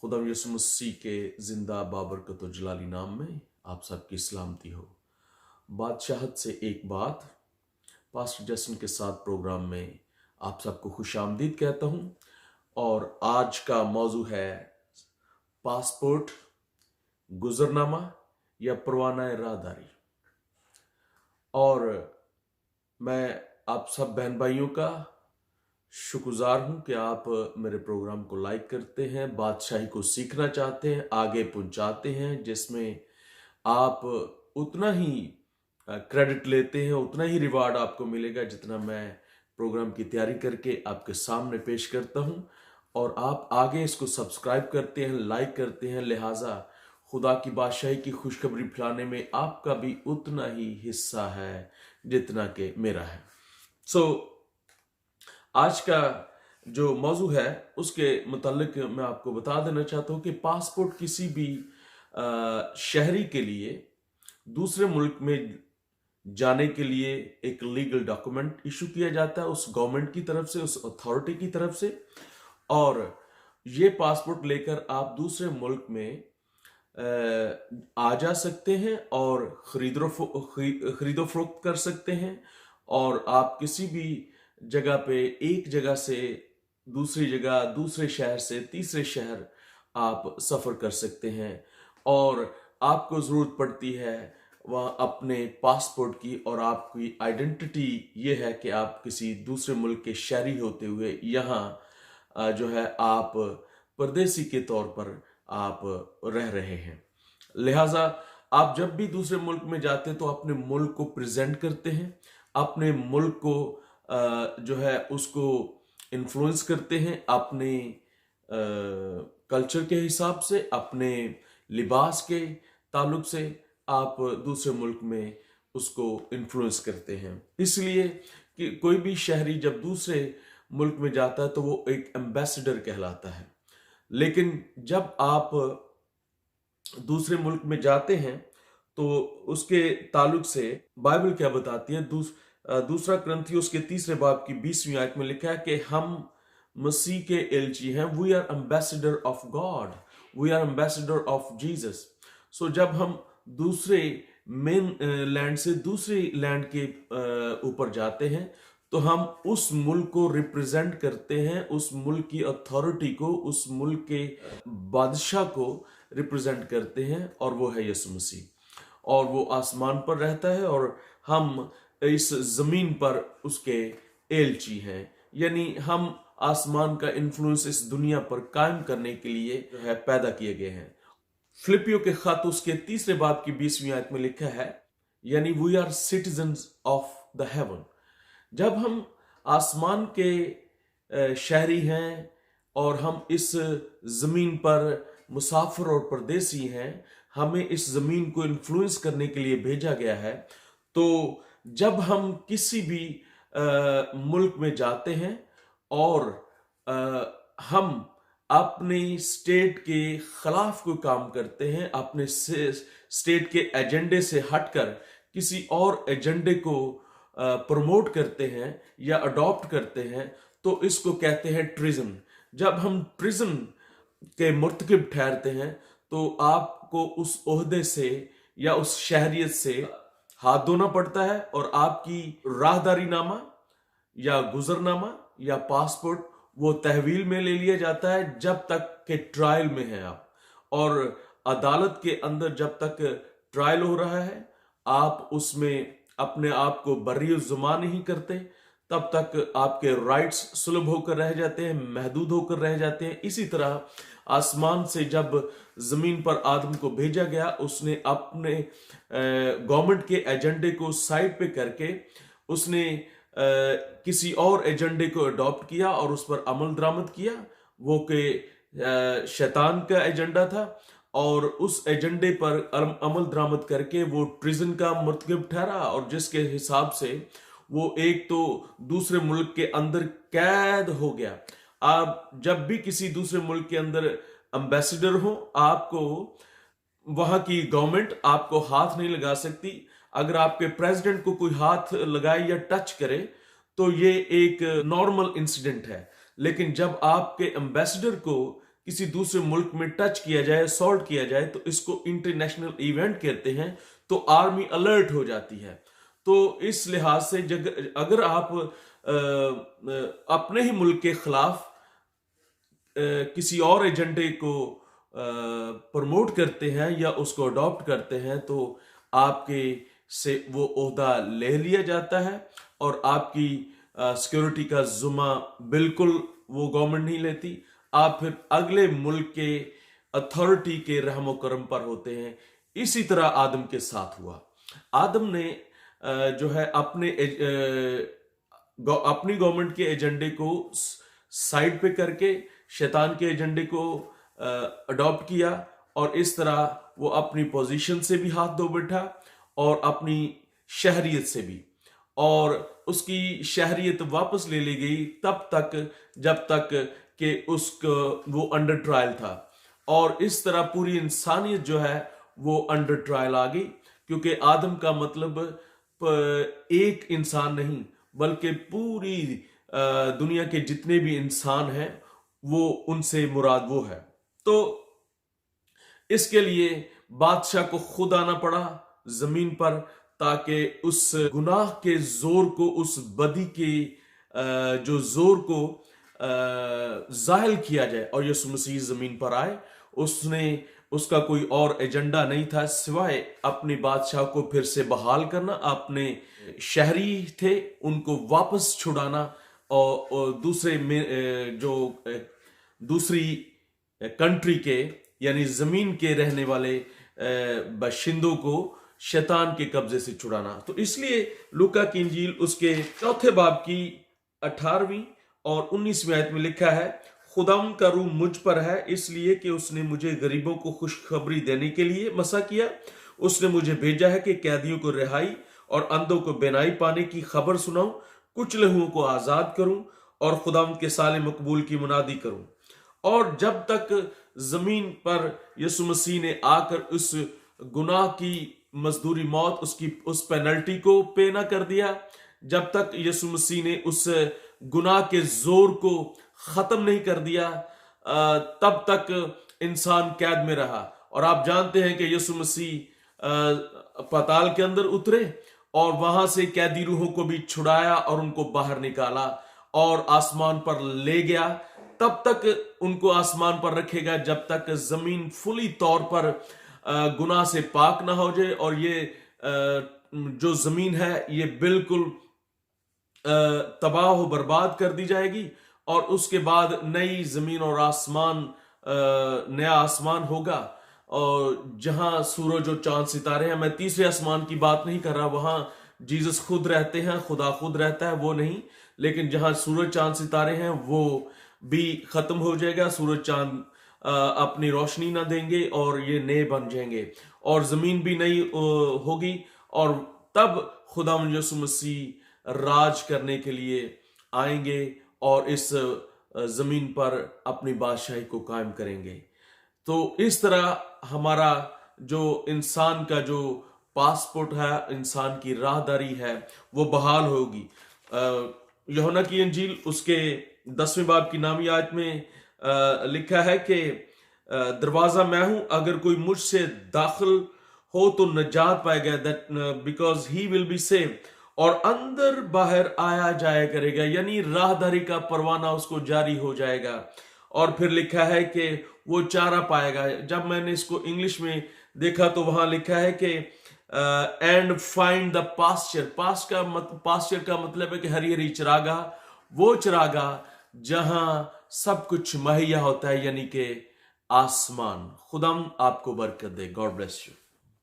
खुदा यसु मसीह के जिंदा बाबरकत व जलाली नाम में आप सबकी सलामती हो। बादशाहत से एक बात पास्टर जैसन के साथ प्रोग्राम में आप सबको खुशामदीद कहता हूं। और आज का मौजू है पासपोर्ट, गुजरनामा या परवाना राहदारी। और मैं आप सब बहन भाइयों का शुक्रगुजार हूं कि आप मेरे प्रोग्राम को लाइक करते हैं, बादशाही को सीखना चाहते हैं, आगे पहुंचाते हैं, जिसमें आप उतना ही क्रेडिट लेते हैं, उतना ही रिवार्ड आपको मिलेगा जितना मैं प्रोग्राम की तैयारी करके आपके सामने पेश करता हूं। और आप आगे इसको सब्सक्राइब करते हैं, लाइक करते हैं, लिहाजा खुदा की बादशाही की खुशखबरी फैलाने में आपका भी उतना ही हिस्सा है जितना कि मेरा है। आज का जो मौजू है उसके मुतालिक मैं आपको बता देना चाहता हूं कि पासपोर्ट किसी भी शहरी के लिए दूसरे मुल्क में जाने के लिए एक लीगल डॉक्यूमेंट इशू किया जाता है उस गवर्नमेंट की तरफ से, उस अथॉरिटी की तरफ से। और ये पासपोर्ट लेकर आप दूसरे मुल्क में आ जा सकते हैं और खरीदो फरोख्त कर सकते हैं। और आप किसी भी जगह पे एक जगह से दूसरी जगह, दूसरे शहर से तीसरे शहर आप सफर कर सकते हैं। और आपको जरूरत पड़ती है वहाँ अपने पासपोर्ट की, और आपकी आइडेंटिटी ये है कि आप किसी दूसरे मुल्क के शहरी होते हुए यहाँ जो है आप परदेसी के तौर पर आप रह रहे हैं। लिहाजा आप जब भी दूसरे मुल्क में जाते हैं तो अपने मुल्क को प्रेजेंट करते हैं, अपने मुल्क को जो है उसको इन्फ्लुएंस करते हैं, अपने कल्चर के हिसाब से, अपने लिबास के ताल्लुक से आप दूसरे मुल्क में उसको इन्फ्लुएंस करते हैं। इसलिए कि कोई भी शहरी जब दूसरे मुल्क में जाता है तो वो एक एम्बेसडर कहलाता है। लेकिन जब आप दूसरे मुल्क में जाते हैं तो उसके ताल्लुक से बाइबल क्या बताती है, दूसरा क्रंथियों उसके 3 बाब की 20वीं आयत में लिखा है कि हम मसीह के एलची हैं। We are ambassador of God, we are ambassador of Jesus. So जब हम दूसरे मेन लैंड से दूसरे लैंड के ऊपर जाते हैं तो हम उस मुल्क को रिप्रेजेंट करते हैं, उस मुल्क की अथॉरिटी को, उस मुल्क के बादशाह को रिप्रेजेंट करते हैं, और वो है यसु मसीह। और वो आसमान पर रहता है और हम इस जमीन पर उसके एलची हैं, यानी हम आसमान का इन्फ्लुएंस इस दुनिया पर कायम करने के लिए जो है पैदा किए गए हैं। फिलिपियों के खत उसके 3 बाब की 20वीं आयत में लिखा है, यानी we are citizens of the heaven. जब हम आसमान के शहरी हैं और हम इस जमीन पर मुसाफिर और परदेसी हैं, हमें इस जमीन को इन्फ्लुएंस करने के लिए भेजा गया है। तो जब हम किसी भी मुल्क में जाते हैं और हम अपने स्टेट के खिलाफ कोई काम करते हैं, अपने स्टेट के एजेंडे से हटकर किसी और एजेंडे को प्रमोट करते हैं या अडॉप्ट करते हैं, तो इसको कहते हैं ट्रिजन। जब हम ट्रिजन के मुर्तकिब ठहरते हैं तो आपको उस ओहदे से या उस शहरियत से हाथ धोना पड़ता है, और आपकी राहदारी नामा या गुजरनामा या पासपोर्ट वो तहवील में ले लिया जाता है जब तक के ट्रायल में है आप। और अदालत के अंदर जब तक ट्रायल हो रहा है आप उसमें अपने आप को बर्री जुमा नहीं करते, तब तक आपके राइट्स सुलभ होकर रह जाते हैं, महदूद होकर रह जाते हैं। इसी तरह आसमान से जब जमीन पर आदम को भेजा गया, उसने अपने गवर्नमेंट के एजेंडे को साइड पे करके उसने किसी और एजेंडे को अडॉप्ट किया और उस पर अमल दरामद किया। वो के शैतान का एजेंडा था, और उस एजेंडे पर अमल दरामद करके वो ट्रिजन का मुर्तकिब ठहरा, और जिसके हिसाब से वो एक तो दूसरे मुल्क के अंदर कैद हो गया। आप जब भी किसी दूसरे मुल्क के अंदर एम्बेसडर हो, आपको वहां की गवर्नमेंट आपको हाथ नहीं लगा सकती। अगर आपके प्रेसिडेंट को कोई हाथ लगाए या टच करे तो ये एक नॉर्मल इंसिडेंट है, लेकिन जब आपके एम्बेसडर को किसी दूसरे मुल्क में टच किया जाए, असॉल्ट किया जाए, तो इसको इंटरनेशनल इवेंट कहते हैं, तो आर्मी अलर्ट हो जाती है। तो इस लिहाज से अगर आप अपने ही मुल्क के खिलाफ किसी और एजेंडे को प्रमोट करते हैं या उसको अडॉप्ट करते हैं, तो आपके से वो ओहदा ले लिया जाता है और आपकी सिक्योरिटी का जुम्मा बिल्कुल वो गवर्नमेंट नहीं लेती। आप फिर अगले मुल्क के अथॉरिटी के रहमो करम पर होते हैं। इसी तरह आदम के साथ हुआ। आदम ने जो है अपनी गवर्नमेंट के एजेंडे को साइड पे करके शैतान के एजेंडे को अडॉप्ट किया, और इस तरह वो अपनी पोजीशन से भी हाथ धो बैठा और अपनी शहरियत से भी, और उसकी शहरियत वापस ले ली गई तब तक जब तक कि उसको वो अंडर ट्रायल था। और इस तरह पूरी इंसानियत जो है वो अंडर ट्रायल आ गई, क्योंकि आदम का मतलब एक इंसान नहीं बल्कि पूरी दुनिया के जितने भी इंसान हैं वो उनसे मुराद वो है। तो इसके लिए बादशाह को खुद आना पड़ा जमीन पर, ताकि उस गुनाह के जोर को, उस बदी के जो जोर को जाहिल किया जाए, और यीशु मसीह जमीन पर आए। उसका कोई और एजेंडा नहीं था सिवाय अपने बादशाह को फिर से बहाल करना, अपने शहरी थे उनको वापस छुड़ाना, और दूसरी कंट्री के यानी जमीन के रहने वाले बाशिंदों को शैतान के कब्जे से छुड़ाना। तो इसलिए लूका की इंजील उसके 4 बाब की 18वीं और 19वीं आयत में लिखा है, खुदाम का रूह मुझ पर है, इसलिए कि उसने मुझे गरीबों को खुशखबरी देने के लिए मसा किया। उसने मुझे भेजा है कि कैदियों को रिहाई और अंधों को बेनाई पाने की खबर सुनाऊं, कुचले हुओं को आजाद करूं और खुदाम के साले मकबूल की मुनादी करूं। और जब तक जमीन पर यीशु मसीह ने आकर उस गुनाह की मजदूरी मौत, उसकी उस पेनल्टी को पे ना कर दिया, जब तक यीशु मसीह ने उस गुनाह के जोर को खत्म नहीं कर दिया, तब तक इंसान कैद में रहा। और आप जानते हैं कि यीशु मसीह पाताल के अंदर उतरे और वहां से कैदी रूहों को भी छुड़ाया और उनको बाहर निकाला और आसमान पर ले गया। तब तक उनको आसमान पर रखेगा जब तक जमीन फुली तौर पर गुनाह से पाक ना हो जाए, और ये जो जमीन है ये बिल्कुल तबाह हो बर्बाद कर दी जाएगी, और उसके बाद नई जमीन और आसमान, नया आसमान होगा, और जहां सूरज और चांद सितारे हैं। मैं तीसरे आसमान की बात नहीं कर रहा, वहां जीसस खुद रहते हैं, खुदा खुद रहता है, वो नहीं। लेकिन जहां सूरज चांद सितारे हैं वो भी खत्म हो जाएगा, सूरज चांद अपनी रोशनी ना देंगे और ये नए बन जाएंगे, और जमीन भी नई होगी। और तब खुदा यीशु मसीह राज करने के लिए आएंगे और इस जमीन पर अपनी बादशाही को कायम करेंगे। तो इस तरह हमारा जो इंसान का जो पासपोर्ट है, इंसान की राहदारी है, वो बहाल होगी। यूहन्ना की इंजील उसके 10वें बाब की 9वीं आयत में लिखा है कि दरवाजा मैं हूं, अगर कोई मुझसे दाखिल हो तो नजात पाएगा, that because he will be save, और अंदर बाहर आया जाया करेगा, यानी राहदारी का परवाना उसको जारी हो जाएगा। और फिर लिखा है कि वो चारा पाएगा। जब मैंने इसको इंग्लिश में देखा तो वहां लिखा है कि and find the pasture. Pasture का मतलब है कि हरी हरी चरागाह, वो चरागाह जहां सब कुछ मुहैया होता है, यानी कि आसमान। खुदाम आपको बरकत दे। God bless you.